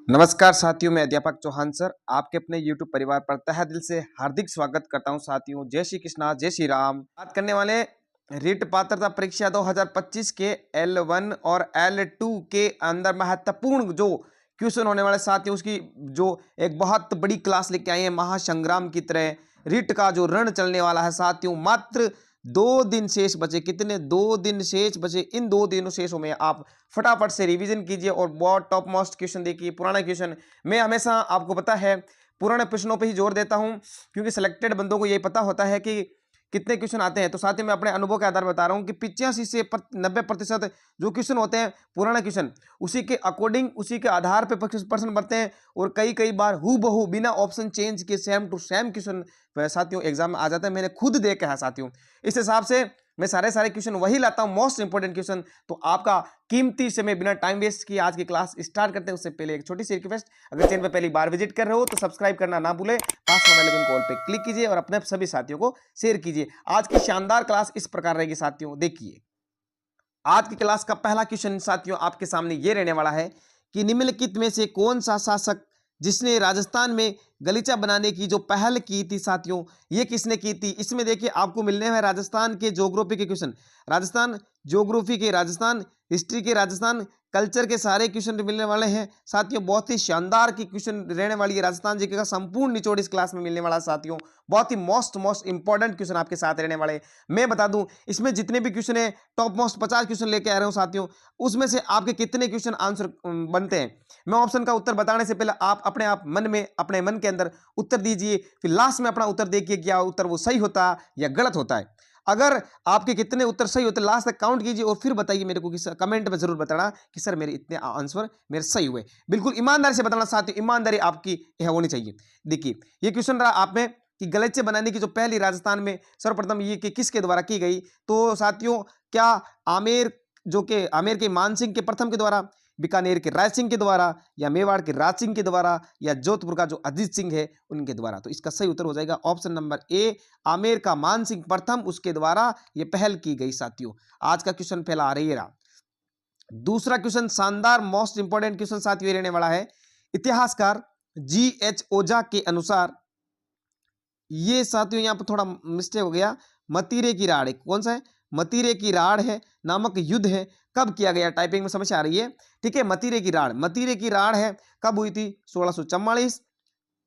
नमस्कार साथियों, मैं अध्यापक चौहान सर आपके अपने YouTube परिवार पर तहे दिल से हार्दिक स्वागत करता हूं। साथियों, जय श्री कृष्णा, जय श्री राम। बात करने वाले रीट पात्रता परीक्षा 2025 के L1 और L2 के अंदर महत्वपूर्ण जो क्वेश्चन होने वाले साथियों, उसकी जो एक बहुत बड़ी क्लास लेके आए हैं। महासंग्राम की तरह रीट का जो रण चलने वाला है साथियों। मात्र 2 दिन शेष बचे। कितने? 2 दिन शेष बचे। इन 2 दिनों शेषों में आप फटाफट से रिवीजन कीजिए और बहुत टॉप मोस्ट क्वेश्चन देखिए। पुराने क्वेश्चन मैं हमेशा आपको पता है पुराने प्रश्नों पे ही जोर देता हूं, क्योंकि सिलेक्टेड बंदों को यही पता होता है कि कितने क्वेश्चन आते हैं। तो साथ ही मैं अपने अनुभव के आधार पर बता रहा हूं कि 85 से 90% जो क्वेश्चन होते हैं पुराने क्वेश्चन, उसी के अकॉर्डिंग, उसी के आधार पे प्रश्न बनते हैं। और कई कई बार हूबहू बिना ऑप्शन चेंज के सेम टू सेम क्वेश्चन साथियों एग्जाम में आ जाता है। मैंने खुद देखा है साथियों। इस हिसाब से मैं सारे क्वेश्चन वही लाता हूं, मोस्ट इंपोर्टेंट क्वेश्चन। तो आपका कीमती समय बिना टाइम वेस्ट किए आज की क्लास स्टार्ट करते हैं। उससे पहले एक छोटी सी रिक्वेस्ट, अगर चैनल पर पहली बार विजिट कर रहे हो तो सब्सक्राइब करना ना भूले, पास में बेल आइकन कॉल पे क्लिक कीजिए और अपने सभी साथियों को शेयर कीजिए। आज की शानदार क्लास इस प्रकार रहेगी साथियों। देखिए, आज की क्लास का पहला क्वेश्चन साथियों आपके सामने ये रहने वाला है कि निम्नलिखित में से कौन सा शासक जिसने राजस्थान में गलीचा बनाने की जो पहल की थी साथियों, ये किसने की थी? इसमें देखिए आपको मिलने हैं राजस्थान के ज्योग्राफी के क्वेश्चन, राजस्थान ज्योग्राफी के, राजस्थान हिस्ट्री के, राजस्थान कल्चर के सारे क्वेश्चन मिलने वाले हैं साथियों। बहुत ही शानदार की क्वेश्चन रहने वाली है। राजस्थान जीके का संपूर्ण निचोड़ इस क्लास में मिलने वाला है साथियों। बहुत ही मोस्ट इंपॉर्टेंट क्वेश्चन आपके साथ रहने वाले। मैं बता दूं, इसमें जितने भी क्वेश्चन है टॉप मोस्ट 50 क्वेश्चन लेके आ रहे हूं साथियों, उसमें से आपके कितने क्वेश्चन आंसर बनते हैं। मैं ऑप्शन का उत्तर बताने से पहले आप अपने आप मन में, अपने मन के अंदर उत्तर दीजिए, फिर लास्ट में अपना उत्तर देखिए क्या उत्तर वो सही होता या गलत होता है। अगर आपके कितने उत्तर सही होते लास्ट तक काउंट कीजिए और फिर बताइए मेरे को, कमेंट में जरूर बताना कि सर मेरे इतने आंसर मेरे सही हुए। बिल्कुल ईमानदारी से बताना साथियों, ईमानदारी आपकी यह होनी चाहिए। देखिए, ये क्वेश्चन रहा आप में कि गलीचे बनाने की जो पहली राजस्थान में सर्वप्रथम ये कि किसके द्वारा की गई। तो साथियों, क्या आमेर, जो कि आमेर के मानसिंह के प्रथम के द्वारा, बीकानेर के राय सिंह के द्वारा, या मेवाड़ के राज सिंह के द्वारा, या जोधपुर का जो अजीत सिंह है उनके द्वारा? तो इसका सही उत्तर हो जाएगा ऑप्शन नंबर ए, आमेर का मान सिंह प्रथम, उसके द्वारा ये पहल की गई साथियों। आज का क्वेश्चन पहला आ रही रहा। दूसरा क्वेश्चन शानदार मोस्ट इंपोर्टेंट क्वेश्चन साथियों रहने वाला है। इतिहासकार G.H. ओझा के अनुसार, ये साथियों यहां पर थोड़ा मिस्टेक हो गया, मतीरे की राड़ है। कौन सा है? मतीरे की राड़ है नामक युद्ध है, कब किया गया? टाइपिंग में समझ आ रही है, ठीक है। मतीरे की राड़, मतीरे की राड़ है कब हुई थी? 1644,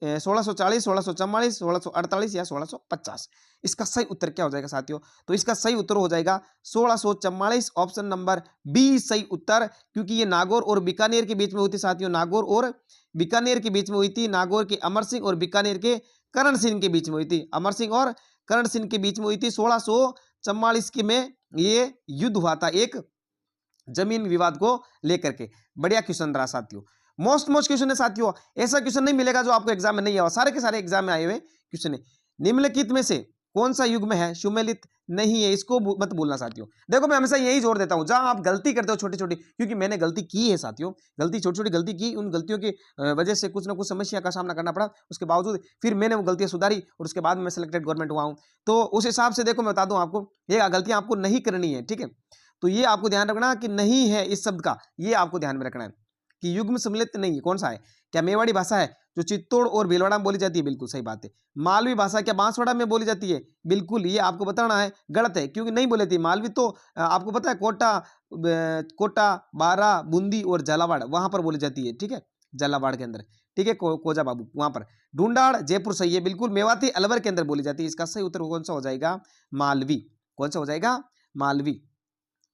1640, 1644, 1648 या 1650? इसका सही उत्तर क्या हो जाएगा साथियों? तो इसका सही उत्तर हो जाएगा 1644, ऑप्शन नंबर बी सही उत्तर। क्योंकि ये नागौर और बीकानेर के बीच में हुई थी साथियों, नागौर और बीकानेर के बीच में हुई थी। नागौर के अमर सिंह और बीकानेर के करण सिंह के बीच में हुई थी। अमर सिंह और करण सिंह के बीच में हुई थी 1644 के में ये युद्ध हुआ था, एक जमीन विवाद को लेकर के। बढ़िया क्वेश्चन रहा साथियों, मोस्ट क्वेश्चन है साथियों। ऐसा क्वेश्चन नहीं मिलेगा जो आपको एग्जाम में नहीं आया, सारे के सारे एग्जाम में आए हुए क्वेश्चन है। निम्नलिखित में से कौन सा युग्म है सुमेलित नहीं है? इसको मत भूलना साथियों। देखो, मैं हमेशा यही जोर देता हूं, जहां आप गलती करते हो छोटी छोटी, क्योंकि मैंने गलती की है साथियों, गलती छोटी छोटी गलती की, उन गलतियों की वजह से कुछ ना कुछ समस्या का सामना करना पड़ा। उसके बावजूद फिर मैंने वो गलतियां सुधारी और उसके बाद मैं सिलेक्टेड गवर्नमेंट हुआ हूं। तो उस हिसाब से देखो, मैं बता दूं आपको, ये गलतियां आपको नहीं करनी है, ठीक है। तो ये आपको ध्यान रखना कि नहीं है इस शब्द का, ये आपको ध्यान में रखना है कि युग्म सम्मिलित नहीं है। कौन सा है? क्या मेवाड़ी भाषा है जो चित्तौड़ और भीलवाड़ा में बोली जाती है? बिल्कुल सही बात है। मालवी भाषा क्या बांसवाड़ा में बोली जाती है? बिल्कुल, ये आपको बताना है गलत है, क्योंकि नहीं बोली थी मालवी। तो आपको पता है कोटा, बारा, बूंदी और झालावाड़ वहां पर बोली जाती है, ठीक है, झालावाड़ के अंदर, ठीक है, कोजा बाबू वहां पर। ढूंढाड़ जयपुर सही है, बिल्कुल। मेवाती अलवर के अंदर बोली जाती है। इसका सही उत्तर कौन सा हो जाएगा? मालवी। कौन सा हो जाएगा? मालवी।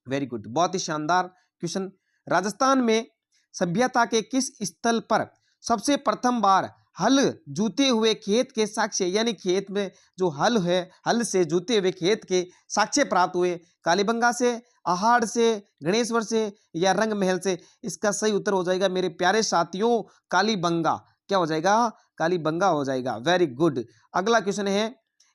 वेरी गुड, बहुत ही शानदार क्वेश्चन। राजस्थान में सभ्यता के किस स्थल पर सबसे प्रथम बार हल जूते हुए खेत के साक्ष्य, यानी खेत में जो हल है, हल से जूते हुए खेत के साक्ष्य प्राप्त हुए? कालीबंगा से, आहाड़ से, गणेश्वर से, या रंग महल से? इसका सही उत्तर हो जाएगा मेरे प्यारे साथियों कालीबंगा। क्या हो जाएगा? कालीबंगा हो जाएगा। Very good. अगला क्वेश्चन है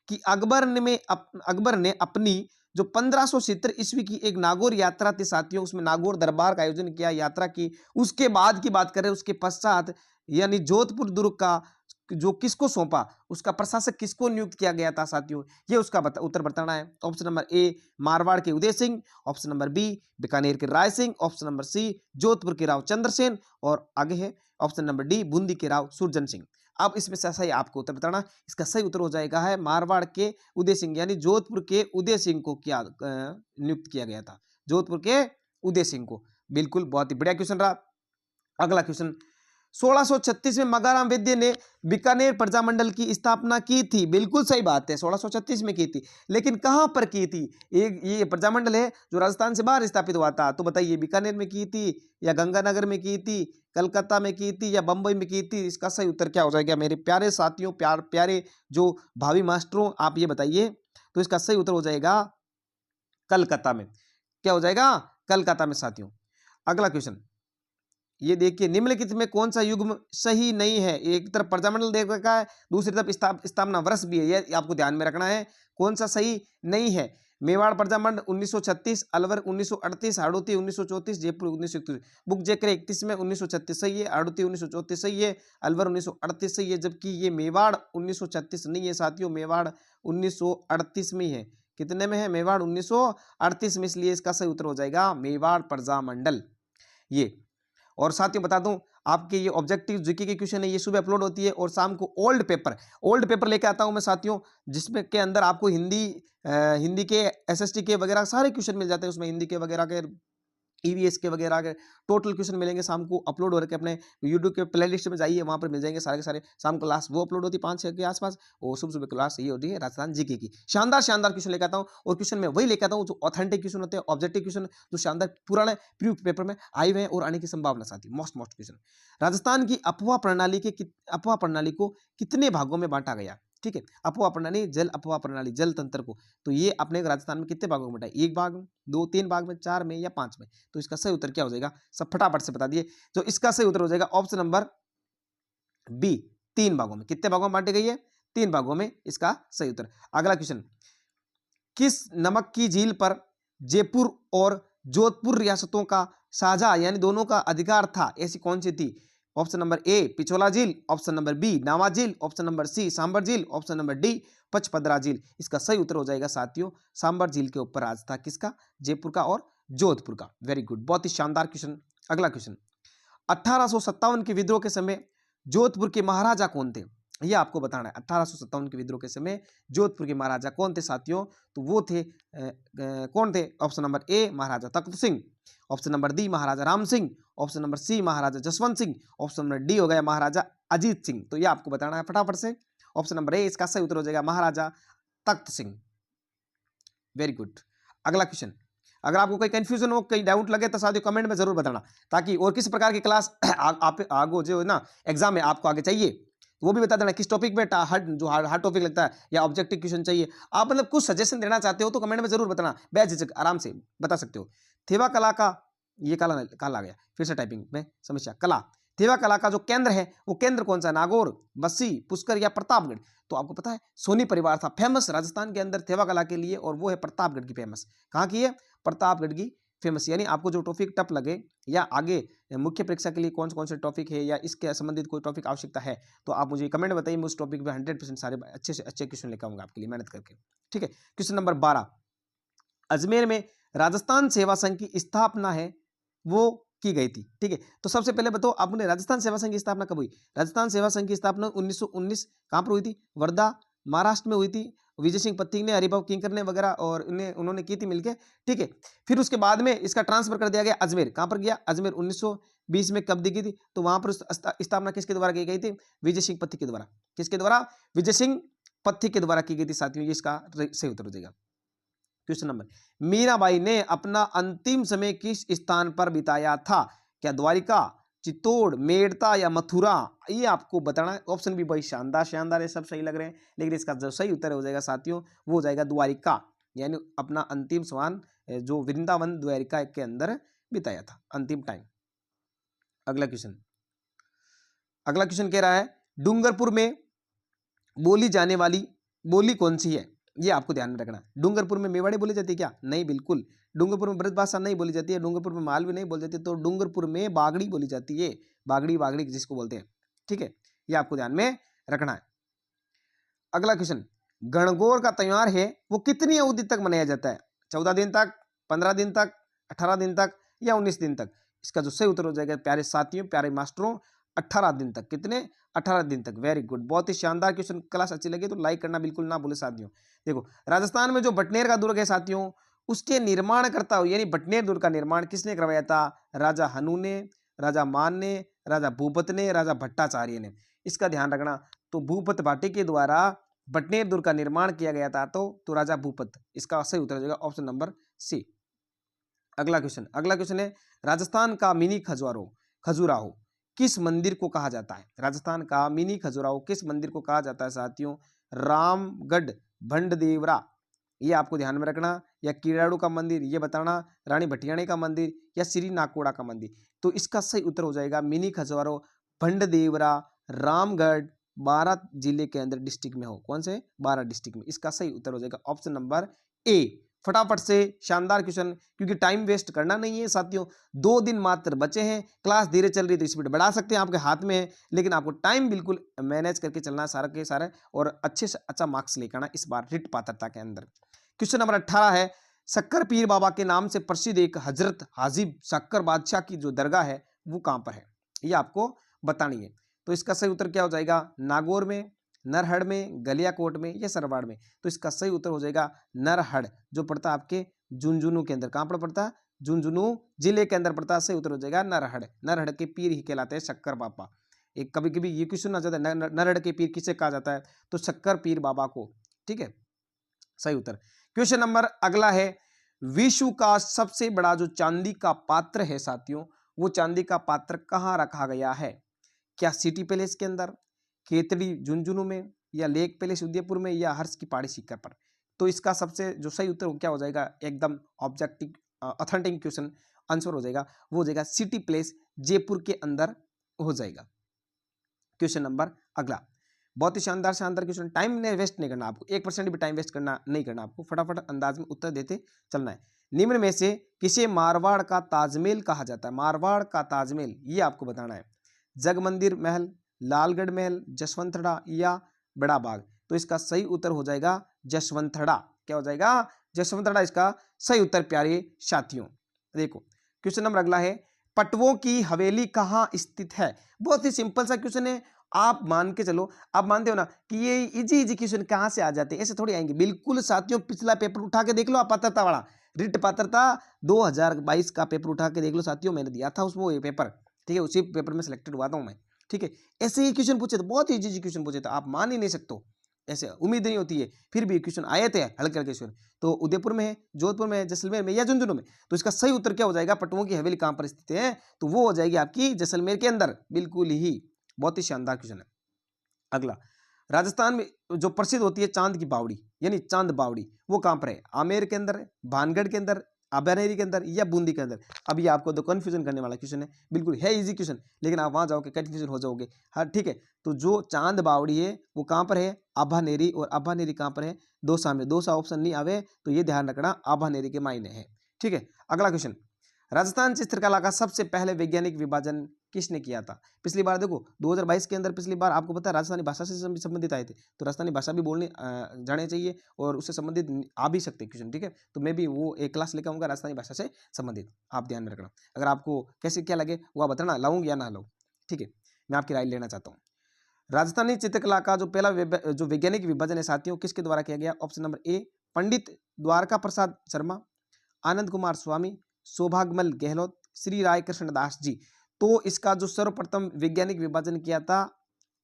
कि अकबर ने अपनी जो 1570 ईस्वी की एक नागौर यात्रा थी साथियों, उसमें नागौर दरबार का आयोजन किया, यात्रा की, उसके बाद की बात करें, उसके पश्चात यानी जोधपुर दुर्ग का जो किसको सौंपा, उसका प्रशासक किसको नियुक्त किया गया था साथियों, ये उसका उत्तर बताना है। ऑप्शन नंबर ए मारवाड़ के Uday Singh, option number B Bikaner के Rai Singh, option number C Jodhpur के राव चंद्रसेन, और आगे है ऑप्शन नंबर डी बूंदी के राव सुरजन सिंह। अब इसमें से सही आपको उत्तर बताना। इसका सही उत्तर हो जाएगा है मारवाड़ के उदय सिंह, यानी जोधपुर के उदय सिंह को क्या नियुक्त किया गया था, जोधपुर के उदय सिंह को। बिल्कुल, बहुत ही बढ़िया क्वेश्चन रहा। अगला क्वेश्चन, 1636 में मगाराम वैद्य ने बीकानेर प्रजामंडल की स्थापना की थी। बिल्कुल सही बात है, 1636 में की थी, लेकिन कहां पर की थी? ये प्रजामंडल है जो राजस्थान से बाहर स्थापित हुआ था, तो बताइए बीकानेर में की थी या गंगानगर में की थी, कलकत्ता में की थी या बंबई में की थी? इसका सही उत्तर क्या हो जाएगा मेरे प्यारे साथियों, प्यारे जो भावी मास्टरों, आप ये बताइए। तो इसका सही उत्तर हो जाएगा कलकत्ता में। क्या हो जाएगा? कलकत्ता में साथियों। अगला क्वेश्चन, ये देखिए, निम्नलिखित में कौन सा युग्म सही नहीं है? एक तरफ प्रजामंडल देख रखा है, दूसरी तरफ स्थापना वर्ष भी है, ये आपको ध्यान में रखना है। कौन सा सही नहीं है? मेवाड़ प्रजामंडल 1936, अलवर 1938, हाड़ौती 1934, जयपुर 1931। बुक जेकर 31 में 1936 सही है, हाड़ौती 1934 सही है, अलवर 1938 सही है, जबकि ये मेवाड़ 1936 नहीं है साथियों, मेवाड़ 1938 में है। कितने में है? मेवाड़ 1938 में, इसलिए इसका सही उत्तर हो जाएगा मेवाड़ प्रजामंडल। ये और साथियों बता दूं, आपके ये ऑब्जेक्टिव जीके के क्वेश्चन है, ये सुबह अपलोड होती है और शाम को ओल्ड पेपर लेके आता हूं मैं साथियों, जिसमें के अंदर आपको हिंदी के एसएसटी के वगैरह सारे क्वेश्चन मिल जाते हैं उसमें, हिंदी के वगैरह के, ईवीएस के वगैरह के टोटल क्वेश्चन मिलेंगे। शाम को अपलोड हो रखे, अपने यूट्यूब के प्लेलिस्ट में जाइए, वहां पर मिल जाएंगे सारे के सारे। शाम को क्लास वो अपलोड होती है 5-6 के आसपास, और सुबह क्लास ये होती है राजस्थान जीके की। शानदार क्वेश्चन लेकर आता हूँ, और क्वेश्चन में वही लेकर आता हूँ जो ऑथेंटिक क्वेश्चन होते हैं, ऑब्जेक्टिव क्वेश्चन जो शानदार पुराने प्री पेपर में आए हुए हैं और आने की संभावना साथी। मोस्ट क्वेश्चन, राजस्थान की अफवाह प्रणाली को कितने भागों में बांटा गया? ठीक है, अफवाह प्रणाली, जल अफवाह प्रणाली, जल तंत्र को, तो ये अपने राजस्थान में कितने भागों में बांटा है? 1 भाग में, 2, 3 भाग में, 4 में या 5 में? तो इसका सही उत्तर क्या हो जाएगा? सब फटाफट से बता दिए। तो इसका सही उत्तर हो जाएगा ऑप्शन नंबर बी, 3 भागों में। कितने भागों में बांटी गई है? 3 भागों में, इसका सही उत्तर। अगला क्वेश्चन, किस नमक की झील पर जयपुर और जोधपुर रियासतों का साझा यानी दोनों का अधिकार था? ऐसी कौन सी थी? ऑप्शन नंबर ए पिछोला झील, ऑप्शन नंबर बी नावा झील, ऑप्शन नंबर सी सांबर झील, ऑप्शन नंबर डी पचपदरा झील। इसका सही उत्तर हो जाएगा साथियों सांबर झील के ऊपर राज था। किसका? जयपुर का और जोधपुर का। वेरी गुड, बहुत ही शानदार क्वेश्चन। अगला क्वेश्चन, 1857 के विद्रोह के समय जोधपुर के महाराजा कौन थे? यह आपको बताना है। 1857 के विद्रोह के समय जोधपुर के महाराजा कौन थे साथियों? तो वो थे कौन थे? Option number A Maharaja Takht Singh, option number D Maharaja Ram Singh, option number C Maharaja Jaswant Singh, option number D हो गया महाराजा अजीत सिंह। तो यह आपको बताना है फटाफट से। ऑप्शन नंबर ए इसका सही उत्तर हो जाएगा महाराजा तख्त सिंह। Very good. अगला क्वेश्चन, अगर आपको कोई कंफ्यूजन हो, कोई डाउट लगे तो साथियों कमेंट में जरूर बताना, ताकि और किस प्रकार की क्लास आप आगे जो है ना एग्जाम में आपको आगे चाहिए वो भी बता देना। किस टॉपिक पे हार्ड टॉपिक लगता है या ऑब्जेक्टिव क्वेश्चन चाहिए, आप मतलब कुछ सजेशन देना चाहते हो तो कमेंट में जरूर बताना, बेझिझक आराम से बता सकते हो। थेवा कला का, ये काला आ गया फिर से टाइपिंग में समस्या, कला, थेवा कला का जो केंद्र है वो केंद्र कौन सा? नागौर, बस्सी, पुष्कर या प्रतापगढ़? तो आपको पता है सोनी परिवार था फेमस राजस्थान के अंदर थेवा कला के लिए, और वो है प्रतापगढ़ की फेमस। कहाँ की है? प्रतापगढ़ की फेमस। यानी आपको जो टॉपिक टफ लगे या आगे मुख्य परीक्षा के लिए कौन कौन से टॉपिक है या इसके संबंधित कोई टॉपिक आवश्यकता है तो आप मुझे कमेंट बताइए, मैं उस टॉपिक पे 100% सारे अच्छे से अच्छे क्वेश्चन लेकर आऊंगा आपके लिए मेहनत करके। ठीक है, क्वेश्चन नंबर 12, अजमेर में राजस्थान सेवा संघ की स्थापना है वो की गई थी। ठीक है, तो सबसे पहले बताओ आपने राजस्थान सेवा संघ की स्थापना कब हुई? राजस्थान सेवा संघ की स्थापना 1919 कहां पर हुई थी? वर्धा महाराष्ट्र में हुई थी। विजय सिंह पथिक ने, हरिभाऊ किंकर ने वगैरह और उन्होंने की थी मिलके। ठीक है, फिर उसके बाद में इसका ट्रांसफर कर दिया गया अजमेर। कहां पर गया? अजमेर 1920 में कब दी गई थी? तो वहां पर स्थापना किसके द्वारा की गई थी? विजय सिंह पथिक के द्वारा। किसके द्वारा? विजय सिंह पथिक के द्वारा की गई थी साथियों। ये इसका सही उत्तर हो जाएगा। क्वेश्चन नंबर, मीराबाई ने अपना अंतिम समय किस स्थान पर बिताया था? क्या द्वारिका, चित्तौड़, मेड़ता या मथुरा? ये आपको बताना है। ऑप्शन भी बड़ी शानदार है, सब सही लग रहे हैं, लेकिन इसका जो सही उत्तर हो जाएगा साथियों वो हो जाएगा द्वारिका। यानी अपना अंतिम स्वान जो वृंदावन द्वारिका के अंदर बिताया था अंतिम टाइम। अगला क्वेश्चन कह रहा है डूंगरपुर में बोली जाने वाली बोली कौन सी है? ये आपको ध्यान में रखना। डूंगरपुर में मेवाड़ी बोली जाती है क्या? नहीं, बिल्कुल। डूंगरपुर में ब्रज भाषा नहीं बोली जाती है, डूंगरपुर में मालवी नहीं बोली जाती है, तो डूंगरपुर में बागड़ी बोली जाती है। बागड़ी जिसको बोलते हैं। ठीक है, ये आपको ध्यान में रखना है। अगला क्वेश्चन, गणगौर का त्योहार है वो कितनी अवधि तक मनाया जाता है? 14 दिन तक, 15 दिन तक, 18 दिन तक या 19 दिन तक? इसका जो सही उत्तर हो जाएगा प्यारे साथियों, प्यारे मास्टरों, 18 दिन तक। कितने? 18 दिन तक। वेरी गुड, बहुत ही शानदार क्वेश्चन। क्लास अच्छी लगी तो लाइक करना बिल्कुल ना भूले साथियों। देखो, राजस्थान में जो बटनेर का दुर्ग है साथियों, उसके निर्माण करता हो यानी बटनेर दुर्ग का निर्माण किसने करवाया था? राजा हनु ने, राजा मान ने, राजा भूपत ने, राजा भट्टाचार्य ने। इसका ध्यान रखना। तो भूपत भाटी के द्वारा बटनेर दुर्ग का निर्माण किया गया था, तो राजा भूपत। इसका सही उत्तर हो जाएगा ऑप्शन नंबर सी। अगला क्वेश्चन है, राजस्थान का मिनी खजुराहो किस मंदिर को कहा जाता है? राजस्थान का मिनी खजुराहो किस मंदिर को कहा जाता है साथियों? रामगढ़ भंडदेवरा, ये आपको ध्यान में रखना, या कीड़ाड़ू का मंदिर ये बताना, रानी भटियाणी का मंदिर या श्री नाकोड़ा का मंदिर। तो इसका सही उत्तर हो जाएगा मिनी खजुराहो भंडदेवरा, रामगढ़, 12 जिले के अंदर डिस्ट्रिक्ट में हो। कौन से? 12 डिस्ट्रिक्ट में। इसका सही उत्तर हो जाएगा ऑप्शन नंबर ए। फटाफट से शानदार क्वेश्चन, क्योंकि टाइम वेस्ट करना नहीं है साथियों। 2 दिन मात्र बचे हैं, क्लास धीरे चल रही है तो स्पीड बढ़ा सकते हैं, आपके हाथ में है, लेकिन आपको टाइम बिल्कुल मैनेज करके चलना है सारा के सारा, और अच्छे से अच्छा मार्क्स लेकर आना इस बार रिट पात्रता के अंदर। क्वेश्चन नंबर 18 है, शक्कर पीर बाबा के नाम से प्रसिद्ध एक हजरत हाजिब शक्कर बादशाह की जो दरगाह है वो कहाँ पर है? ये आपको बतानी है। तो इसका सही उत्तर क्या हो जाएगा? नागौर में, नरहड़ में, गलियाकोट में या सरवाड़ में? तो इसका सही उत्तर हो जाएगा नरहड़, जो पड़ता है आपके झुंझुनू के अंदर। कहाँ पर पड़ता है? झुंझुनू जिले के अंदर पड़ता है। सही उत्तर हो जाएगा नरहड़। नरहड़ के पीर ही कहलाते हैं शक्कर बाबा। एक कभी कभी ये क्वेश्चन आ जाता है, नरहड़ के पीर किसे कहा जाता है? तो शक्कर पीर बाबा को। ठीक है, सही उत्तर। क्वेश्चन नंबर अगला है, विश्व का सबसे बड़ा जो चांदी का पात्र है साथियों, वो चांदी का पात्र कहाँ रखा गया है? क्या सिटी पैलेस के अंदर, केतड़ी झुंझुनू में, या लेक पैलेस उदयपुर में, या हर्ष की पहाड़ी शिखर पर? तो इसका सबसे जो सही उत्तर क्या हो जाएगा, एकदम ऑब्जेक्टिव ऑथेंटिक क्वेश्चन आंसर हो जाएगा, वो हो जाएगा सिटी पैलेस जयपुर के अंदर हो जाएगा। क्वेश्चन नंबर अगला, बहुत ही शानदार शानदार क्वेश्चन। टाइम ने वेस्ट नहीं करना आपको, 1% भी टाइम वेस्ट करना नहीं करना आपको, फटाफट अंदाज में उत्तर देते चलना है। निम्न में से किसे मारवाड़ का ताजमहल कहा जाता है? मारवाड़ का ताजमहल ये आपको बताना है। जगमंदिर महल, लालगढ़ महल, जसवंतड़ा या बड़ा बाग? तो इसका सही उत्तर हो जाएगा जसवंतड़ा। क्या हो जाएगा? जसवंतड़ा इसका सही उत्तर प्यारे साथियों। देखो, क्वेश्चन नंबर अगला है, पटवों की हवेली कहाँ स्थित है? बहुत ही सिंपल सा क्वेश्चन है, आप मान के चलो, आप मानते हो ना कि ये इजी क्वेश्चन कहाँ से आ जाते हैं, ऐसे थोड़ी आएंगे। बिल्कुल साथियों, पिछला पेपर उठा के देख लो आप, पात्रता वाला रिट पात्रता 2022 का पेपर उठा के देख लो साथियों, मैंने दिया था उसमें ये पेपर। ठीक है, उसी पेपर में सिलेक्टेड हुआ था मैं। ठीक है, ऐसे ही क्वेश्चन पूछे थे, बहुत इजी क्वेश्चन पूछे थे, आप मान ही नहीं सकते, ऐसे उम्मीद नहीं होती है, फिर भी क्वेश्चन आए थे हल्के हल्के क्वेश्चन। तो उदयपुर में है, जोधपुर में है, जैसलमेर में या झुंझुनू में? तो इसका सही उत्तर क्या हो जाएगा? पटवों की हवेली कहाँ पर स्थित है? तो वो हो जाएगी आपकी जैसलमेर के अंदर, बिल्कुल ही। बहुत ही शानदार क्वेश्चन है। अगला, राजस्थान में जो प्रसिद्ध होती है चांद की बावड़ी यानी चांद बावड़ी, वो कहाँ पर है? आमेर के अंदर, भानगढ़ के अंदर, आबनेरी के अंदर या बूंदी के अंदर? अभी आपको तो कंफ्यूजन करने वाला क्वेश्चन है, बिल्कुल है इजी क्वेश्चन, लेकिन आप वहां जाओगे कंफ्यूजन हो जाओगे। हाँ ठीक है, तो जो चांद बावड़ी है वो कहाँ पर है? आभानेरी। और आभानेरी कहाँ पर है? दौसा में। दौसा ऑप्शन नहीं आवे तो ये ध्यान रखना, आभानेरी के मायने है। ठीक है, अगला क्वेश्चन, राजस्थान चित्रकला का सबसे पहले वैज्ञानिक विभाजन किसने किया था? पिछली बार देखो 2022 के अंदर, पिछली बार आपको पता है राजस्थानी भाषा से संबंधित आए थे, तो राजस्थानी भाषा भी बोलने जाने चाहिए और उससे संबंधित आ भी सकते क्वेश्चन। ठीक है, तो मैं भी वो एक क्लास लेकर आऊंगा राजस्थानी भाषा से संबंधित, आप ध्यान में रखना। अगर आपको कैसे क्या लगे वो आप बताना, लाऊंगी या ना लाऊं। ठीक है, मैं आपकी राय लेना चाहता हूँ। राजस्थानी चित्रकला का जो पहला जो वैज्ञानिक विभाजन है साथियों, किसके द्वारा किया गया? ऑप्शन नंबर ए, पंडित द्वारका प्रसाद शर्मा, आनंद कुमार स्वामी, सौभाग्यमल गहलोत, श्री राय कृष्णदास जी। तो इसका जो सर्वप्रथम वैज्ञानिक विभाजन किया था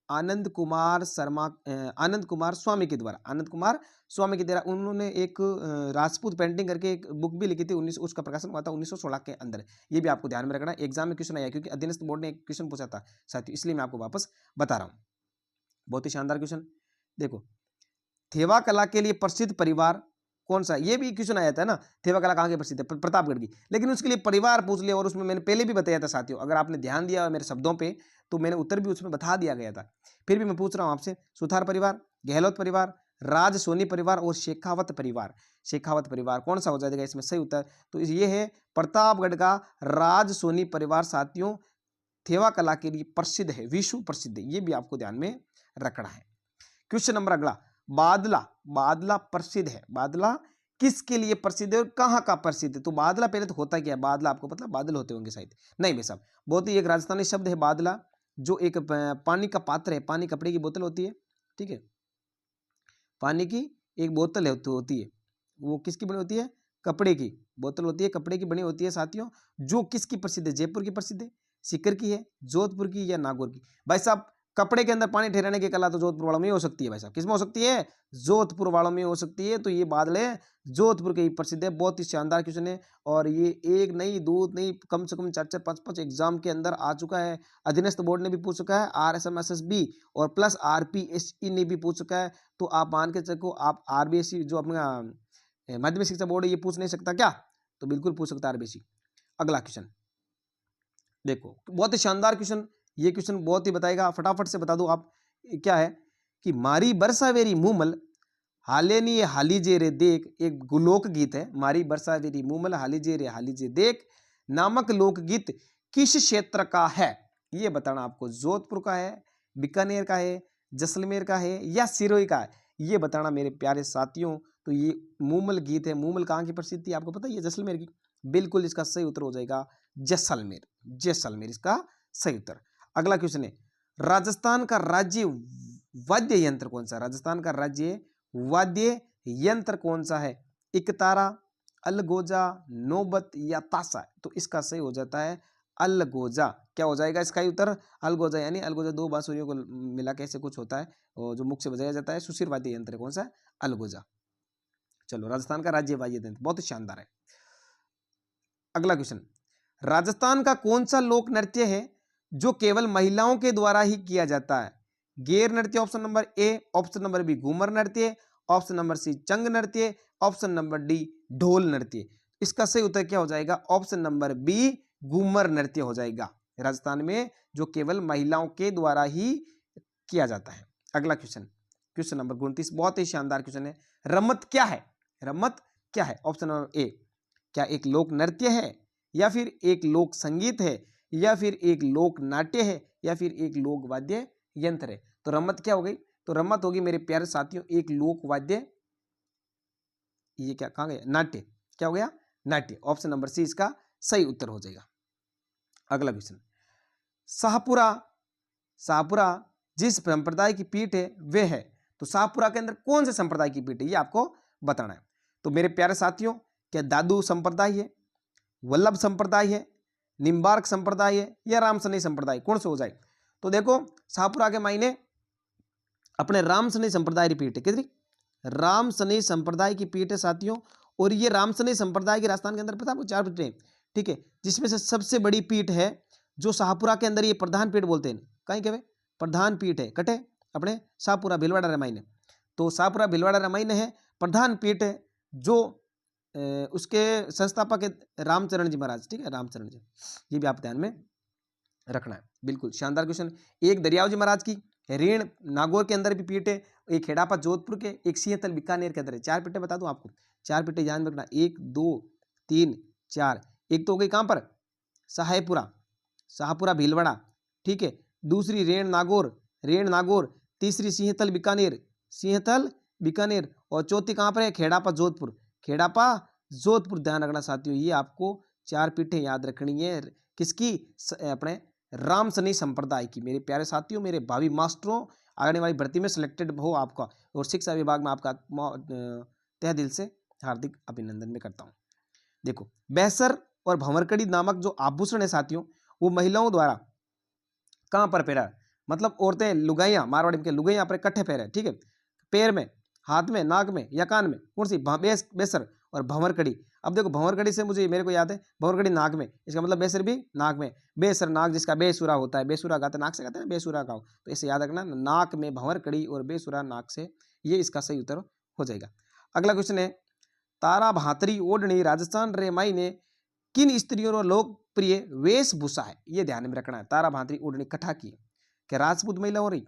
आनंद कुमार स्वामी के द्वारा, आनंद कुमार स्वामी के द्वारा। उन्होंने एक राजपूत पेंटिंग करके एक बुक भी लिखी थी, उसका प्रकाशन हुआ था 1916 के अंदर। ये भी आपको ध्यान में रखना, एग्जाम में क्वेश्चन आया, क्योंकि अधीनस्थ बोर्ड ने एक क्वेश्चन पूछा था साथियों, इसलिए मैं आपको वापस बता रहा हूँ। बहुत ही शानदार क्वेश्चन। देखो, थेवा कला के लिए प्रसिद्ध परिवार कौन सा? ये भी क्वेश्चन आया था ना, थेवा कला कहाँ के प्रसिद्ध है? प्रतापगढ़ की, लेकिन उसके लिए परिवार पूछ लिया, और उसमें मैंने पहले भी बताया था साथियों, अगर आपने ध्यान दिया मेरे शब्दों पे तो मैंने उत्तर भी उसमें बता दिया गया था। फिर भी मैं पूछ रहा हूँ आपसे, सुथार परिवार, गहलोत परिवार, राज सोनी परिवार और शेखावत परिवार। शेखावत परिवार कौन सा हो जाएगा इसमें सही उत्तर? तो ये है प्रतापगढ़ का राज सोनी परिवार साथियों, थेवा कला के लिए प्रसिद्ध है, विश्व प्रसिद्ध है, ये भी आपको ध्यान में रखना है। क्वेश्चन नंबर अगला, बादला, बादला प्रसिद्ध है, बादला किसके लिए प्रसिद्ध है और कहाँ का प्रसिद्ध है? तो बादला पहले तो होता क्या है, बादला आपको पता बादल होते होंगे शायद, नहीं भाई साहब, बहुत ही एक राजस्थानी शब्द है बादला, जो एक पानी का पात्र है, पानी कपड़े की बोतल होती है, ठीक है, पानी की एक बोतल होती है, वो किसकी बनी होती है, कपड़े की बोतल होती है, कपड़े की बनी होती है साथियों, जो किसकी प्रसिद्ध है, जयपुर की प्रसिद्ध है, सीकर की है, जोधपुर की या नागौर की? भाई साहब कपड़े के अंदर पानी ठहराने की कला तो जोधपुर वालों में हो सकती है भाई साहब, किसमें हो सकती है, जोधपुर वालों में हो सकती है, तो ये बादले जोधपुर के ही प्रसिद्ध है। बहुत ही शानदार क्वेश्चन है और ये एक नहीं दो नहीं कम से कम 4-4 5-5 एग्जाम के अंदर आ चुका है। अधीनस्थ बोर्ड ने भी पूछ चुका है, RSMSSB और प्लस RPSE ने भी पूछ चुका है, तो आप मान के चलो आप RBSE जो अपना माध्यमिक शिक्षा बोर्ड है ये पूछ नहीं सकता क्या, तो बिल्कुल पूछ सकता है RBSE। अगला क्वेश्चन देखो, बहुत ही शानदार क्वेश्चन, ये क्वेश्चन बहुत ही बताएगा, फटाफट से बता दो आप, क्या है कि मारी बरसा वेरी मुमल हाले नी हाली जे रे देख, एक लोक गीत है, मारी बरसा वेरी मुमल हाली जे रे हाली जे देख नामक लोकगीत किस क्षेत्र का है? ये बताना आपको, जोधपुर का है, बीकानेर का है, जैसलमेर का है या सिरोही का है, ये बताना मेरे प्यारे साथियों। तो ये मुमल गीत है, मुमल कहाँ की प्रसिद्ध थी आपको पता है, ये जैसलमेर की, बिल्कुल इसका सही उत्तर हो जाएगा जैसलमेर, जैसलमेर इसका सही उत्तर। अगला क्वेश्चन है, राजस्थान का राज्य वाद्य यंत्र कौन सा? राजस्थान का राज्य वाद्य यंत्र कौन सा है? इकतारा, अलगोजा, नौबत या ताशा? तो इसका सही हो जाता है अलगोजा। क्या हो जाएगा इसका उत्तर? अलगोजा, यानी अलगोजा दो बांसुरियों को मिला के ऐसे कुछ होता है और जो मुख से बजाया जाता है, सुशीर वाद्य यंत्र कौन सा? अलगोजा। चलो, राजस्थान का राज्य वाद्य यंत्र बहुत ही शानदार है। अगला क्वेश्चन, राजस्थान का कौन सा लोक नृत्य है जो केवल महिलाओं के द्वारा ही किया जाता है? गेर नृत्य option number A, option number B Ghoomar नृत्य, ऑप्शन नंबर सी चंग नृत्य, ऑप्शन नंबर डी ढोल नृत्य। इसका सही उत्तर क्या हो जाएगा? ऑप्शन नंबर बी घूमर नृत्य हो जाएगा, राजस्थान में जो केवल महिलाओं के द्वारा ही किया जाता है। अगला क्वेश्चन, क्वेश्चन नंबर 29, बहुत ही शानदार क्वेश्चन है, रमत क्या है? रमत क्या है? ऑप्शन नंबर ए, क्या एक लोक नृत्य है या फिर एक लोक संगीत है या फिर एक लोक नाट्य है या फिर एक लोक वाद्य यंत्र है? तो रमत क्या हो गई? तो रमत होगी मेरे प्यारे साथियों एक लोक वाद्य, ये क्या कहाँ गया? नाट्य। क्या हो गया? नाट्य। ऑप्शन नंबर सी इसका सही उत्तर हो जाएगा। अगला क्वेश्चन, शाहपुरा, शाहपुरा जिस संप्रदाय की पीठ है वे है, तो शाहपुरा के अंदर कौन से संप्रदाय की पीठ है ये आपको बताना है। तो मेरे प्यारे साथियों, क्या दादू संप्रदाय है, वल्लभ संप्रदाय है, निम्बार्क संप्रदाय है या रामसनी संप्रदाय? कौन से हो जाए? तो देखो, शाहपुरा के मायने अपने रामसनी संप्रदाय की पीठ है, कितनी? रामसनी संप्रदाय की पीठ है साथियों। और ये रामसनी संप्रदाय के राजस्थान के अंदर पता आपको 4 पीठें, ठीक है, जिसमें से सबसे बड़ी पीठ है जो शाहपुरा के अंदर, ये प्रधान पीठ बोलते हैं, कहीं के प्रधान पीठ है, कटे अपने शाहपुरा भीलवाड़ा रामायण। तो शाहपुरा भीलवाड़ा रामायण है प्रधान पीठ है, जो उसके संस्थापक है रामचरण जी महाराज, ठीक है, रामचरण जी, ये भी आप ध्यान में रखना है। बिल्कुल शानदार क्वेश्चन। एक दरियाव जी महाराज की ऋण नागौर के अंदर भी पीठ है, एक खेड़ापा जोधपुर के, एक सिंहतल बीकानेर के अंदर है। 4 पीठें बता दूं आपको, 4 पीठें ध्यान में रखना, 1 2 3 4। एक तो हो गई कहां पर? शाहपुरा, शाहपुरा भीलवाड़ा, ठीक है, दूसरी रेण नागौर, रेण नागौर, तीसरी सिंहतल बीकानेर, सिंहतल बीकानेर, और चौथी कहां पर है? खेड़ापा जोधपुर, खेड़ापा जोधपुर। ध्यान रखना साथियों, ये आपको 4 पीठें याद रखनी है, किसकी? अपने रामसनी संप्रदाय की। मेरे प्यारे साथियों, मेरे भावी मास्टरों, आने वाली भर्ती में सिलेक्टेड हो आपका और शिक्षा विभाग में आपका तहे दिल से हार्दिक अभिनंदन में करता हूं। देखो, बेसर और भंवरकड़ी नामक जो आभूषण है साथियों, वो महिलाओं द्वारा कहां पर पहना, मतलब औरतें लुगाइयां, मारवाड़ी के लुगाइयां पर इकट्ठे पहरे, ठीक है, पैर में, हाथ में, नाक में या कान में, कौन सी? बेसर और भंवरकड़ी। अब देखो, भंवरकड़ी से मुझे मेरे को याद है, भंवरकड़ी नाक में, इसका मतलब बेसर भी नाक में, बेसर नाक जिसका बेसुरा होता है, बेसुरा गाते नाक से गाते हैं, बेसुरा गाओ, तो इसे याद रखना, नाक में भंवरकड़ी और बेसुरा नाक से, ये इसका सही उत्तर हो जाएगा। अगला क्वेश्चन है, तारा भातरी ओढ़नी राजस्थान रे माई ने किन स्त्रियों और लोकप्रिय वेशभूषा है? ये ध्यान में रखना है। तारा भातरी ओढ़नी कठा की, क्या राजपूत महिला हो रही,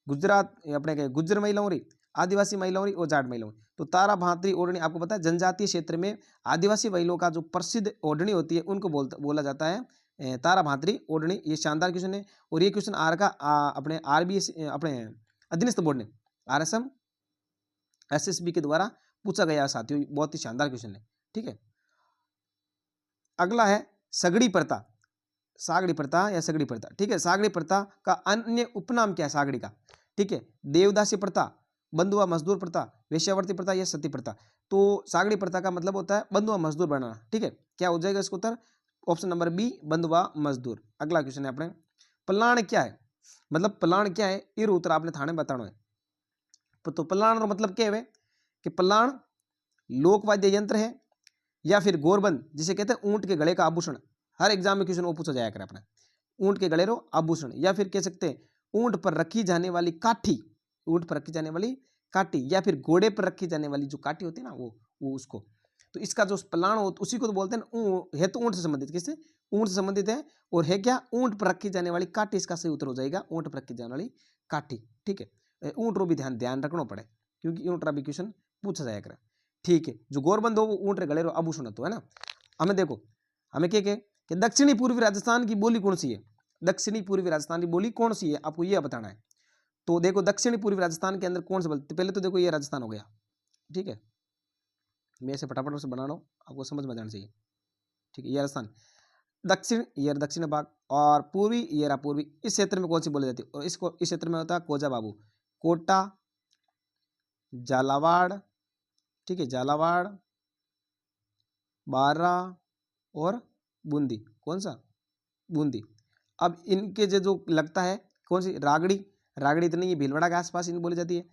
गुजरात अपने के गुज्जर महिला हो रही, आदिवासी महिलाओं और जाट महिलाओं। तो तारा भातरी ओढ़नी आपको पता है जनजातीय क्षेत्र में आदिवासी महिलाओं का जो प्रसिद्ध ओढ़नी होती है उनको बोला जाता है तारा भांतरी ओढ़नी, ये शानदार क्वेश्चन है। और ये क्वेश्चन आर का अपने आरबीएस अपने अधीनस्थ बोर्ड ने आरएसएम एसएसबी के द्वारा पूछा गया साथियों, बहुत ही शानदार क्वेश्चन है। ठीक है, अगला है सगड़ी प्रथा, सागड़ी प्रथा या सगड़ी प्रथा। ठीक है, सागड़ी प्रथा का अन्य उपनाम क्या है सागड़ी का? ठीक है, देवदासी प्रथा, बंधुआ मजदूर प्रथा, वेश्यावर्ती प्रथा या सती प्रथा। तो सागड़ी प्रथा का मतलब होता है बंधुआ मजदूर बनाना। ठीक है, क्या हो जाएगा इसका उत्तर? ऑप्शन नंबर बी, बंधुआ मजदूर। अगला क्वेश्चन है अपने, पलाण क्या है? मतलब पलाण क्या है, ये उत्तर आपने थाने बताना है। तो पलाण का मतलब क्या है कि पलाण लोकवाद्य यंत्र है या फिर गोरबंद जिसे कहते हैं ऊंट के गले का आभूषण। हर एग्जाम में क्वेश्चन वो पूछा जाया करे अपना, ऊंट के गले रो आभूषण, या फिर कह सकते हैं ऊंट पर रखी जाने वाली काठी, ऊंट पर रखी जाने वाली काठी, या फिर घोड़े पर रखी जाने वाली जो काठी होती है ना वो उसको। तो इसका जो पलाण हो उसी को तो बोलते हैं, है तो ऊंट से संबंधित, किससे? ऊंट से संबंधित है। और है क्या? ऊंट पर रखी जाने वाली काठी, इसका सही उत्तर हो जाएगा ऊंट पर रखी जाने वाली काठी। ठीक है, ऊंट रो भी ध्यान ध्यान रखना पड़े क्योंकि ऊंट भी क्वेश्चन पूछा जाया करे। ठीक है, जो गोरबंद हो वो ऊंट रे गले रो आभूषण तो है ना। हमें देखो, हमें क्या कि दक्षिणी पूर्वी राजस्थान की बोली कौन सी है? दक्षिणी पूर्वी राजस्थान की बोली कौन सी है आपको यह बताना है। तो देखो दक्षिणी पूर्वी राजस्थान के अंदर कौन से बोलते, पहले तो देखो ये राजस्थान हो गया। ठीक है, मैं इसे फटाफट से बना रहा हूँ, आपको समझ में जाना चाहिए। ठीक है, ये राजस्थान दक्षिण, ये दक्षिण भाग, और पूर्वी ये रहा पूर्वी। इस क्षेत्र में कौन सी बोली जाती है? और इसको इस क्षेत्र में होता है कोजा बाबू, कोटा, झालावाड़, ठीक है, झालावाड़, बारा और बूंदी। कौन सा? बूंदी। अब इनके जो लगता है कौन सी? रागड़ी, रागड़ी तो नहीं है, भीलवाड़ा के आसपास इन बोली जाती है।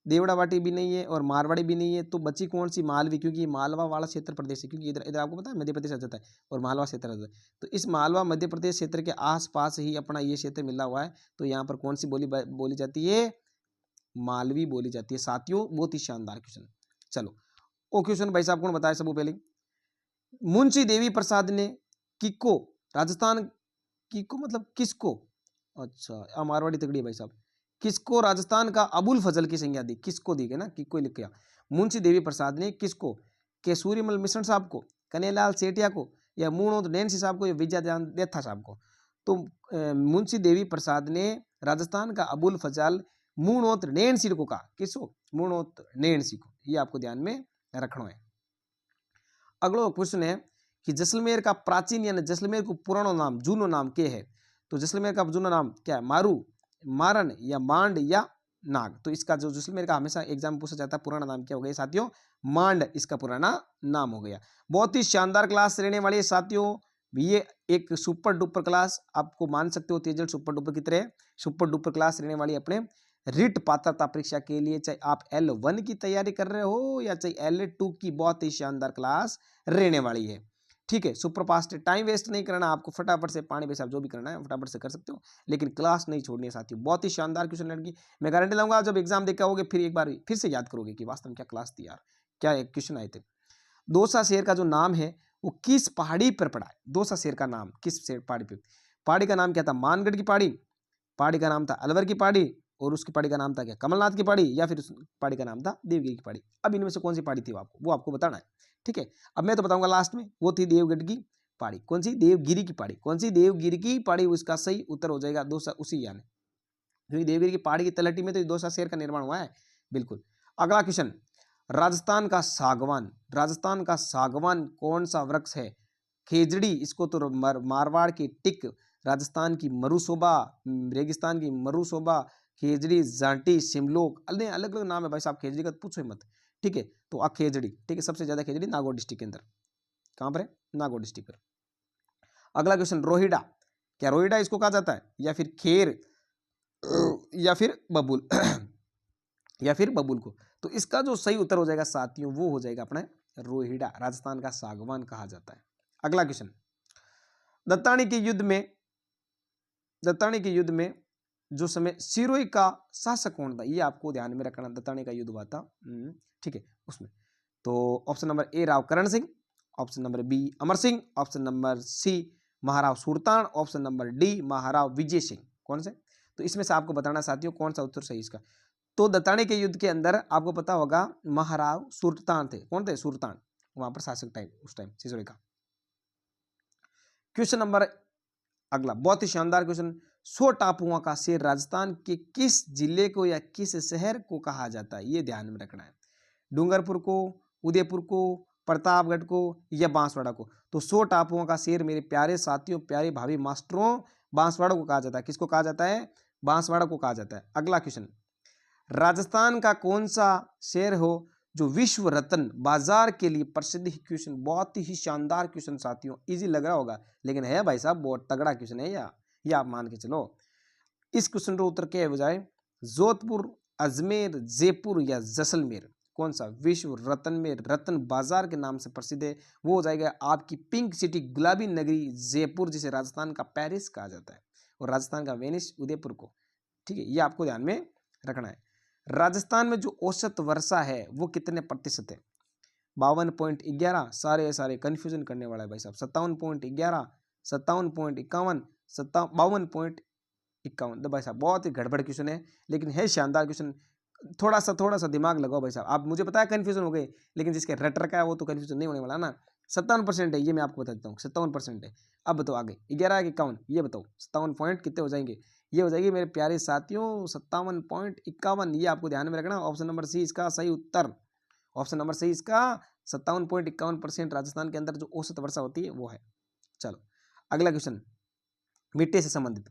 देवड़ा बाटी भी नहीं है और मारवाड़ी भी नहीं है। तो बची कौन सी? मालवी, क्योंकि ये मालवा वाला क्षेत्र प्रदेश है, क्योंकि इधर इधर आपको पता है मध्य प्रदेश आ जाता है और मालवा क्षेत्र आ जाता है। तो इस मालवा मध्य प्रदेश क्षेत्र के आसपास ही अपना ये क्षेत्र मिला हुआ है। तो यहाँ पर कौन सी बोली बोली जाती है? मालवी बोली जाती है साथियों। बहुत ही शानदार क्वेश्चन। चलो वो क्वेश्चन भाई साहब कौन बताया सबको पहले? मुंशी देवी प्रसाद ने किको राजस्थान, किको मतलब किसको? अच्छा, मारवाड़ी तगड़ी है भाई साहब। किसको राजस्थान का अबुल फजल की संज्ञा दी? किसको दी है ना, किको लिख गया। मुंशी देवी प्रसाद ने किसको? के सूर्यमल मिश्रण साहब को, कन्हैयालाल सेठिया को, या मूणोत नैन्सी साहब को, या विजयादयान देथा साहब को। तो मुंशी देवी प्रसाद ने राजस्थान का अबुल फजल मूणोत नैन्सी को कहा। किसको? मूणोत नैन्सी को। ये आपको ध्यान में रखना है। अगला क्वेश्चन है कि जैसलमेर का प्राचीन यानी जैसलमेर को पुरानो नाम, जूनो नाम क्या है? तो जैसलमेर का जूनो नाम क्या है? मारू, मारन, या मांड, या नाग। तो इसका जो जैसलमेर का हमेशा एग्जाम में पूछा जाता है पुराना नाम क्या हो गया साथियों? मांड इसका पुराना नाम हो गया। बहुत ही शानदार क्लास रहने वाली है साथियों। ये एक सुपर डुपर क्लास आपको मान सकते हो, तेजल सुपर डुपर की तरह सुपर डुपर क्लास रहने वाली अपने रिट पात्रता परीक्षा के लिए। चाहे आप L1 की तैयारी कर रहे हो या चाहे L2 की, बहुत ही शानदार क्लास रहने वाली है। ठीक है, सुपर फास्ट, टाइम वेस्ट नहीं करना आपको, फटाफट से पानी पेशाब जो भी करना है फटाफट से कर सकते हो, लेकिन क्लास नहीं छोड़नी है साथियों। बहुत ही शानदार क्वेश्चन लड़की, मैं गारंटी लाऊंगा जब एग्जाम देख आओगे फिर एक बार फिर से याद करोगे कि वास्तव में क्या क्लास थी यार, क्या क्वेश्चन आए थे। दौसा शहर का जो नाम है वो किस पहाड़ी पर पड़ा है? दौसा शहर का नाम किस पहाड़ी पे? पहाड़ी का नाम क्या था? मानगढ़ की पहाड़ी, पहाड़ी का नाम था अलवर की पहाड़ी, और उसकी पहाड़ी का नाम था क्या? कमलनाथ की पहाड़ी, या फिर उस पहाड़ी का नाम था देवगिरी की पहाड़ी। अब इनमें से कौन सी पहाड़ी थी वो आपको बताना है। ठीक है, अब मैं तो बताऊंगा लास्ट में, वो थी देवगढ़ की पहाड़ी। कौन सी? देवगिरी की पहाड़ी। कौन सी? देवगिरी की पहाड़ी। उसका सही उत्तर हो जाएगा दौसा, उसी यानी, क्योंकि देवगिरी की पहाड़ी की तलहटी में तो दौसा शहर का निर्माण हुआ है। बिल्कुल। अगला क्वेश्चन, राजस्थान का सागवान, राजस्थान का सागवान कौन सा वृक्ष है? खेजड़ी, इसको तो मारवाड़ की टिक, राजस्थान की मरुशोभा, रेगिस्तान की मरुशोभा, खेजड़ी, जाटी, सिमलोक, अलग अलग नाम है भाई साहब खेजड़ी का, पूछो मत। ठीक है, तो खेजड़ी, ठीक है, सबसे ज्यादा खेजड़ी नागौर डिस्ट्रिक्ट के अंदर। कहां पर है? नागौर डिस्ट्रिक्ट पर। अगला क्वेश्चन, रोहिड़ा, क्या रोहिड़ा इसको कहा जाता है? या फिर खेर, या फिर बबूल या फिर बबूल को? तो इसका जो सही उत्तर हो जाएगा साथियों वो हो जाएगा अपना रोहिड़ा, राजस्थान का सागवान कहा जाता है। अगला क्वेश्चन, दत्तानी के युद्ध में, दत्तानी के युद्ध में जो समय सिरोही का शासक कौन था? ये आपको ध्यान में रखना, दत्तानी का युद्ध हुआ था, ठीक है, उसमें। तो option number A Rao Karan Singh, option number B Amar Singh, option number C Maharao Surtan, option number D Maharao Vijay Singh. कौन से? तो इसमें से आपको बताना साथियों कौन सा उत्तर सही इसका। तो दत्तानी के युद्ध के अंदर आपको पता होगा महाराव सुरतान थे। कौन थे? सुरतान, वहां पर शासक टाइम उस टाइम सिसोड़ी का। क्वेश्चन नंबर अगला बहुत ही शानदार क्वेश्चन, 100 टापुओं का शहर राजस्थान के किस जिले को या किस शहर को कहा जाता है, ये ध्यान में रखना है। डूंगरपुर को, उदयपुर को, प्रतापगढ़ को या बांसवाड़ा को। तो 100 टापुओं का शहर मेरे प्यारे साथियों, प्यारे भाभी मास्टरों, बांसवाड़ा को कहा जाता है। किसको कहा जाता है? बांसवाड़ा को कहा जाता है। अगला क्वेश्चन, राजस्थान का कौन सा शहर हो जो विश्व रत्न बाजार के लिए प्रसिद्ध है? क्वेश्चन बहुत ही शानदार क्वेश्चन साथियों, इजी लग रहा होगा लेकिन है भाई साहब बहुत तगड़ा क्वेश्चन है ये आप मान के चलो। इस क्वेश्चन का उत्तर क्या हो जाए? जोधपुर, अजमेर, जयपुर या जैसलमेर। कौन सा विश्व रत्न में रत्न बाजार के नाम से प्रसिद्ध है? वो हो जाएगा आपकी पिंक सिटी, गुलाबी नगरी जयपुर, जिसे राजस्थान का पेरिस कहा जाता है, और राजस्थान का वेनिस उदयपुर को। ठीक है, ये आपको ध्यान में रखना है। राजस्थान में जो औसत वर्षा है वो कितने प्रतिशत है? 52.11, सारे कंफ्यूजन करने वाला है भाई साहब। 57.11, 57.51, 52.51। तो भाई साहब बहुत ही गड़बड़ क्वेश्चन है लेकिन है शानदार क्वेश्चन। थोड़ा सा दिमाग लगाओ भाई साहब। आप मुझे पता है कंफ्यूजन हो गए, लेकिन जिसके रट रखा है वो तो कंफ्यूजन नहीं होने वाला ना। 57% है, ये मैं आपको बता देता हूँ, 57% है। अब बताओ आगे 11 के 51, ये बताओ 57 पॉइंट कितने हो जाएंगे? ये हो जाएगी मेरे प्यारे साथियों 57.51। ये आपको ध्यान में रखना। ऑप्शन नंबर सी इसका सही उत्तर। ऑप्शन नंबर सी इसका 57.51% राजस्थान के अंदर जो औसत वर्षा होती है वो है। चलो अगला क्वेश्चन, मिट्टी से संबंधित,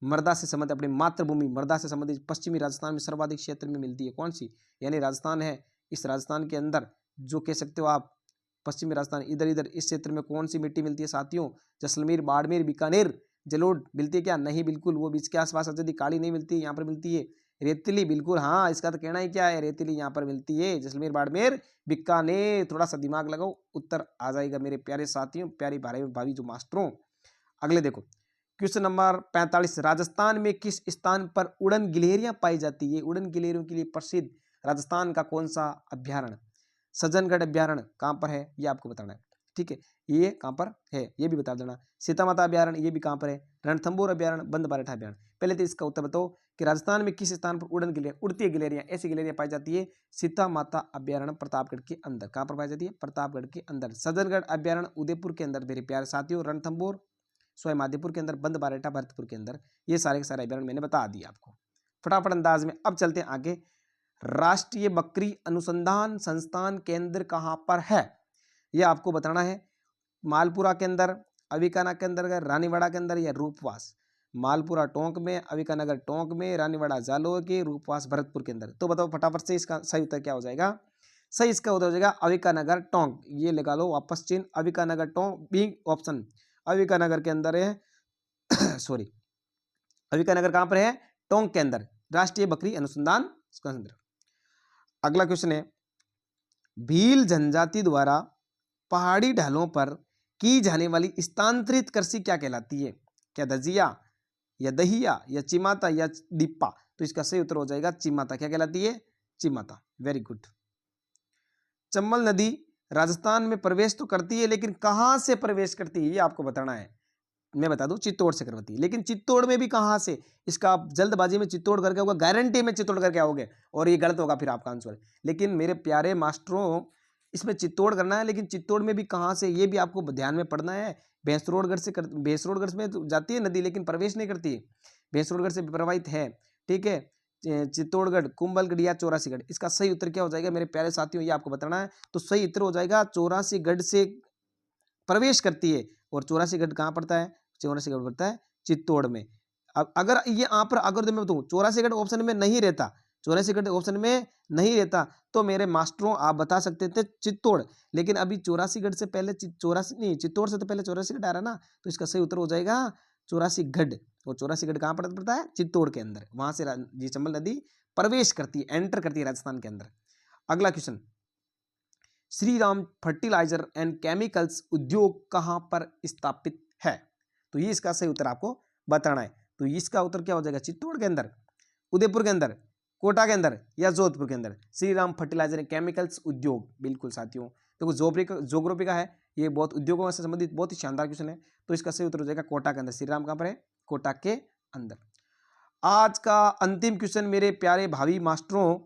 मृदा से संबंधित, अपनी मातृभूमि मृदा से संबंधित पश्चिमी राजस्थान में सर्वाधिक क्षेत्र में मिलती है, कौन सी? यानी राजस्थान है, इस राजस्थान के अंदर जो कह सकते हो आप पश्चिमी राजस्थान, इधर इस क्षेत्र में कौन सी मिट्टी मिलती है साथियों? जैसलमेर, बाड़मेर, बीकानेर, जलोढ़ मिलती है क्या? नहीं, बिल्कुल वो बीच के आसपास यदि काली नहीं मिलती है, यहाँ पर मिलती है रेतीली। बिल्कुल हाँ, इसका तो कहना ही क्या है, रेतीली यहाँ पर मिलती है। जैसलमेर, बाड़मेर, बीकानेर। थोड़ा सा दिमाग लगाओ, उत्तर आ जाएगा मेरे प्यारे साथियों, प्यारी भाभी जो मास्टरों। अगले देखो क्वेश्चन नंबर 45, राजस्थान में किस स्थान पर उड़न गिलहरियां पाई जाती है? उड़न गिलहरियों के लिए प्रसिद्ध राजस्थान का कौन सा अभ्यारण्य? सज्जनगढ़ अभ्यारण्य कहाँ पर है ये आपको बताना है। ठीक है, ये कहाँ पर है ये भी बता देना। सीता माता अभ्यारण्य ये भी कहाँ पर है? रणथंभौर अभ्यारण्य, बंद बारेठा अभ्यारण्य। पहले तो इसका उत्तर बताओ कि राजस्थान में किस स्थान पर उड़न गिलहरियां, उड़ती गिलहरियां, ऐसी गिलहरियां पाई जाती है? सीता माता अभ्यारण्य प्रतापगढ़ के अंदर। कहाँ पर पाई जाती है? प्रतापगढ़ के अंदर। सज्जनगढ़ अभ्यारण्य उदयपुर के अंदर मेरे प्यारे साथियों। रणथंभौर सवाईमाधोपुर के अंदर, बंद बारेठा भरतपुर के अंदर। ये सारे के सारे अभ्यारण्य मैंने बता दिया आपको फटाफट अंदाज में। अब चलते हैं आगे, राष्ट्रीय बकरी अनुसंधान संस्थान केंद्र कहाँ पर है? यह आपको बताना है। मालपुरा के अंदर, अविकाना के अंदर, रानीवाड़ा के अंदर या रूपवास? मालपुरा टोंक में, अविकानगर टोंक में, रानीवाड़ा जालोर के, रूपवास भरतपुर के अंदर। तो बताओ फटाफट से इसका सही उत्तर क्या हो जाएगा? सही इसका उत्तर हो जाएगा अविकानगर टोंक। ये लगा लो वापस चिन्ह, अविकानगर टोंक बी ऑप्शन अविकानगर के अंदर है सॉरी, अविकानगर कहां पर है? टोंक के अंदर, राष्ट्रीय बकरी अनुसंधान केंद्र। अगला क्वेश्चन है, भील जनजाति द्वारा पहाड़ी ढालों पर की जाने वाली स्थानांतरित कृषि क्या कहलाती है? क्या दजिया या दहिया या चिमाता या डिप्पा? तो इसका सही उत्तर हो जाएगा चिमाता। क्या कहलाती है? चिमाता। Very good. चंबल नदी राजस्थान में प्रवेश तो करती है, लेकिन कहां से प्रवेश करती है ये आपको बताना है। मैं बता दूं चित्तौड़ से करवाती है, लेकिन चित्तौड़ में भी कहां से? इसका आप जल्दबाजी में चित्तौड़ करके होगा, गारंटी में चित्तौड़ करके आओगे और ये गलत होगा फिर आपका आंसर। लेकिन मेरे प्यारे मास्टरों, इसमें चित्तौड़ करना है, लेकिन चित्तौड़ में भी कहां से ये भी आपको ध्यान में पड़ना है। भैंसरोडगढ़ से भैंसरोडगढ़ में तो जाती है नदी, लेकिन प्रवेश नहीं करती है, भैंसरोडगढ़ से प्रवाहित है। ठीक है, चित्तौड़गढ़, कुंभलगढ़ या चौरासीगढ़? इसका सही उत्तर क्या हो जाएगा मेरे प्यारे साथियों, ये आपको बताना है। तो सही उत्तर हो जाएगा चौरासीगढ़ से प्रवेश करती है। और चौरासीगढ़ कहाँ पड़ता है? चौरासीगढ़ पड़ता है चित्तौड़ में। अब अगर ये यहाँ पर अगर मैं बताऊँ चौरासीगढ़ ऑप्शन में नहीं रहता, चौरासीगढ़ ऑप्शन में नहीं रहता, तो मेरे मास्टरों आप बता सकते थे चित्तौड़। लेकिन अभी चौरासीगढ़ से पहले चित्तौड़ से तो पहले चौरासीगढ़ आ रहा ना, तो इसका सही उत्तर हो जाएगा चौरासीगढ़। और चौरासीगढ़ कहाँ पड़ता है? चित्तौड़ के अंदर। वहां से ये चंबल नदी प्रवेश करती है, एंटर करती है राजस्थान के अंदर। अगला question, Shri Ram fertiliser and chemicals उद्योग कहां पर स्थापित है? तो ये इसका सही उत्तर आपको बताना है। तो इसका उत्तर क्या हो जाएगा? चित्तौड़ के अंदर, उदयपुर के अंदर, कोटा के अंदर या जोधपुर के अंदर? Shri Ram fertiliser and chemicals उद्योग। बिल्कुल साथियों, देखो जोग्राफी का है ये, बहुत उद्योगों से संबंधित बहुत ही शानदार क्वेश्चन है। तो इसका सही उत्तर हो जाएगा कोटा के अंदर। श्री राम कहां पर है? कोटा के अंदर। आज का अंतिम क्वेश्चन मेरे प्यारे भावी मास्टरों,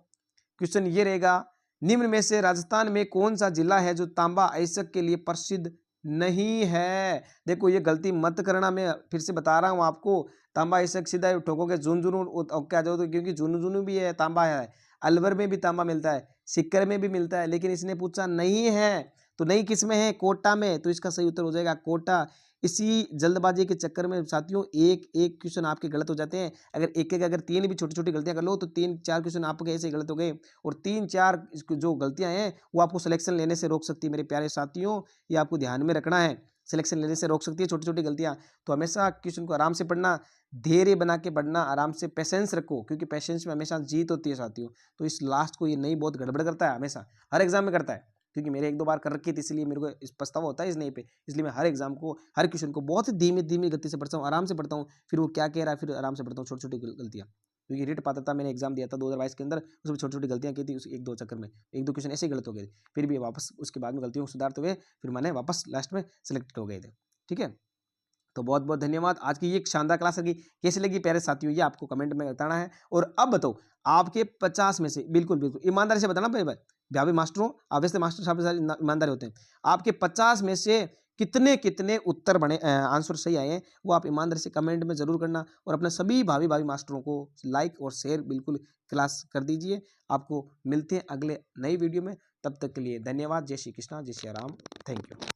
क्वेश्चन ये रहेगा, निम्न में से राजस्थान में कौन सा जिला है जो तांबा अयस्क के लिए प्रसिद्ध नहीं है। देखो ये गलती मत करना, मैं फिर से बता रहा हूँ आपको। तांबा ऐसे सीधा ठोकोगे झुनझुनू क्या जो, तो क्योंकि झुनझुनू भी है तांबा है, अलवर में भी तांबा मिलता है, सिक्कर में भी मिलता है, लेकिन इसने पूछा नहीं है। तो नहीं किस में है? कोटा में। तो इसका सही उत्तर हो जाएगा कोटा। इसी जल्दबाजी के चक्कर में साथियों एक एक क्वेश्चन आपके गलत हो जाते हैं। अगर एक एक अगर तीन भी छोटी छोटी गलतियां कर लो तो तीन चार क्वेश्चन आपके ऐसे गलत हो गए, और तीन चार जो गलतियां हैं वो आपको सिलेक्शन लेने से रोक सकती है मेरे प्यारे साथियों। ये आपको ध्यान में रखना है, सिलेक्शन लेने से रोक सकती है छोटी छोटी गलतियां। तो हमेशा क्वेश्चन को आराम से पढ़ना, धैर्य बना के पढ़ना, आराम से पेशेंस रखो, क्योंकि पेशेंस में हमेशा जीत होती है साथियों। तो इस लास्ट को ये नहीं बहुत गड़बड़ करता है, हमेशा हर एग्जाम में करता है, क्योंकि मेरे एक दो बार कर रखी थी, इसलिए मेरे को इस पछतावा होता है इस नहीं पे। इसलिए मैं हर एग्जाम को, हर क्वेश्चन को बहुत ही धीमी धीमी गति से पढ़ता हूँ, आराम से पढ़ता हूँ, फिर वो क्या कह रहा है फिर आराम से पढ़ता हूँ, छोटी छोटी गलतियाँ। क्योंकि रीट पात्रता मैंने एग्जाम दिया था 2022 के अंदर, उसमें छोटी छोटी गलतियां की थी, उस एक दो चक्कर में एक दो क्वेश्चन ऐसे ही गलत हो गए थे, फिर भी वापस उसके बाद में गलतियों को सुधारते हुए फिर मैंने वापस लास्ट में सिलेक्टेड हो गए थे। ठीक है, तो बहुत बहुत धन्यवाद। आज की ये शानदार क्लास लगी, कैसी लगी प्यारे साथियों, ये आपको कमेंट में बताना है। और अब बताओ आपके 50 में से, बिल्कुल बिल्कुल ईमानदारी से बताना भाई, भाभी मास्टरों, ऑब्वियसली मास्टर साहब सारे ईमानदारी होते हैं। आपके 50 में से कितने कितने उत्तर बने, आंसर सही आए हैं, वो आप ईमानदारी से कमेंट में जरूर करना। और अपने सभी भाभी भाभी मास्टरों को लाइक और शेयर बिल्कुल क्लास कर दीजिए। आपको मिलते हैं अगले नई वीडियो में, तब तक के लिए धन्यवाद। जय श्री कृष्णा, जय श्री राम, थैंक यू।